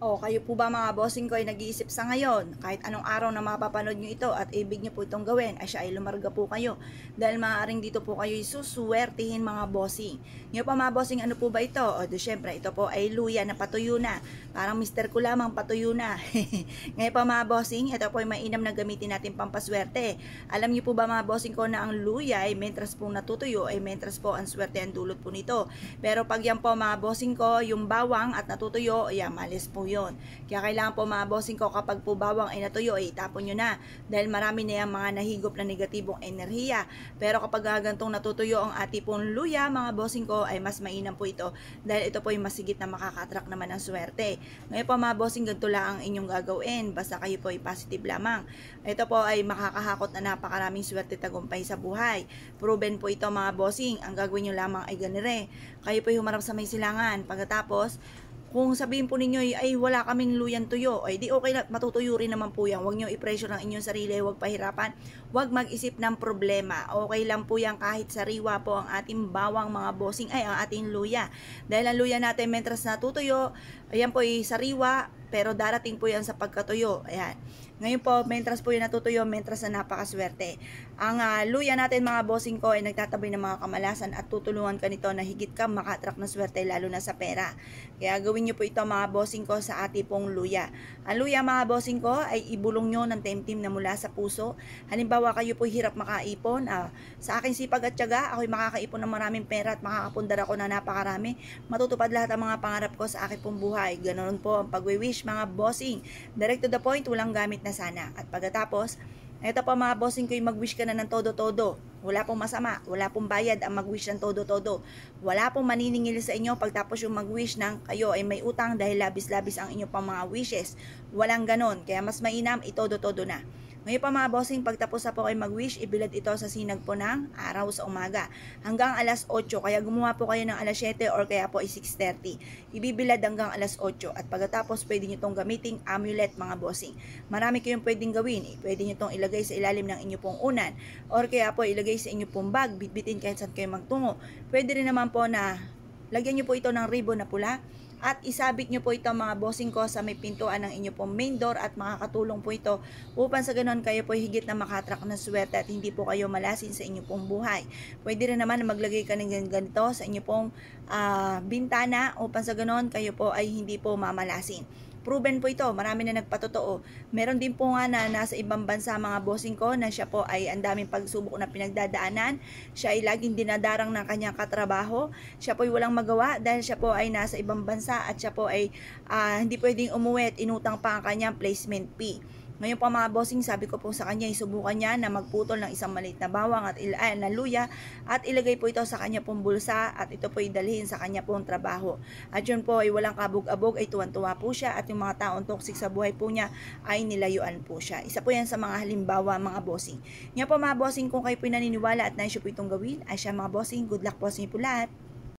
O kayo po ba mga bossing ko ay nag-iisip sa ngayon, kahit anong araw na mapapanood nyo ito at ibig nyo po itong gawin, ay siya ay lumarga po kayo. Dahil maaaring dito po kayo susuwertihin mga bossing. Ngayon pa mga bossing, ano po ba ito? O syempre, ito po ay luya na patuyo na. Parang mister ko lamang patuyo na. Ngayon pa mga bossing, ito po ay mainam na gamitin natin pampaswerte. Alam niyo po ba mga bossing ko na ang luya ay mentras po natutuyo, ay mentras po ang swerte ang dulot po nito. Pero pag yan po mga bossing ko, yung bawang at natutuyo, ayan, malis po yun. Kaya kailangan po mga bossing ko, kapag po bawang ay natuyo, ay itapon nyo na. Dahil marami na yung mga nahigop na negatibong enerhiya. Pero kapag gantong natutuyo ang ati pong luya, mga bossing ko, ay mas mainam po ito. Dahil ito po yung masigit na makaka-attract naman ng swerte. Ngayon po mga bossing, ganito lang ang inyong gagawin. Basta kayo po ay positive lamang. Ito po ay makakahakot na napakaraming swerte tagumpay sa buhay. Proven po ito mga bossing. Ang gagawin nyo lamang ay ganire. Kayo po ay humarap sa may silangan. Pagkatapos, kung sabihin po ninyo ay wala kaming luyang tuyo, ay di okay na, matutuyo rin naman po yan. Huwag nyo i-pressure ng inyong sarili, huwag pahirapan, huwag mag-isip ng problema. Okay lang po yan kahit sariwa po ang ating bawang mga bossing, ay ang ating luya. Dahil ang luya natin mentras natutuyo, ayan po ay sariwa, pero darating po yan sa pagkatuyo. Ayan. Ngayon po, mentras po yung natutuyo, mentras na napakaswerte. Ang luya natin mga bossing ko ay nagtataboy ng mga kamalasan at tutulungan ka nito na higit ka maka-attract ng swerte lalo na sa pera. Kaya gawin nyo po ito mga bossing ko sa ati pong luya. Ang luya mga bossing ko ay ibulong nyo ng temtim na mula sa puso. Halimbawa kayo po hirap makaipon. Sa aking sipag at tiyaga, ako'y makakaipon ng maraming pera at makakapundar ako na napakarami. Matutupad lahat ang mga pangarap ko sa aking pong buhay. Ganoon po ang pag-wish mga bossing. Direct to the point, walang gamit na sana. At pagkatapos, ito pa mga bossing ko, mag-wish ka na ng todo-todo. Wala pong masama, wala pong bayad ang mag-wish ng todo-todo. Wala pong maniningil sa inyo pagtapos yung mag-wish ng kayo ay may utang dahil labis-labis ang inyo pang mga wishes. Walang ganon, kaya mas mainam ito-todo na. Ngayon pa mga bossing, pagtapos na po kayo mag-wish, ibilad ito sa sinag po ng araw sa umaga. Hanggang alas 8, kaya gumawa po kayo ng alas 7 or kaya po ay 6:30. Ibibilad hanggang alas 8 at pagkatapos pwede nyo itong gamiting amulet mga bossing. Marami kayong pwedeng gawin. Pwede nyo itong ilagay sa ilalim ng inyo pong unan or kaya po ilagay sa inyo pong bag, bitbitin kahit saan kayo magtungo. Pwede rin naman po na lagyan nyo po ito ng ribbon na pula at isabit nyo po ito mga bossing ko sa may pintuan ng inyo pong main door at makakatulong po ito upang sa ganon kayo po higit na makatrak ng swerte at hindi po kayo malasin sa inyo pong buhay. Pwede rin naman maglagay ka ng ganito sa inyo pong bintana upang sa ganon kayo po ay hindi po mamalasin. Proven po ito, marami na nagpatotoo. Meron din po nga na nasa ibang bansa mga bossing ko na siya po ay ang daming pagsubok na pinagdadaanan. Siya ay laging dinadarang ng kanyang katrabaho. Siya po ay walang magawa dahil siya po ay nasa ibang bansa at siya po ay hindi pwedeng umuwi at inutang pa ang kanyang placement fee. Ngayon pa mga bossing, sabi ko po sa kanya, isubukan niya na magputol ng isang maliit na bawang at na luya at ilagay po ito sa kanya pong bulsa at ito po idalhin sa kanya pong trabaho. At yun po ay walang kabog-abog, ay tuwan-tuwa po siya at yung mga taong toxic sa buhay po niya ay nilayuan po siya. Isa po yan sa mga halimbawa mga bossing. Ngayon po mga bossing, kung kayo po naniniwala at nais po itong gawin, ay siya mga bossing, good luck po sa inyo po lahat.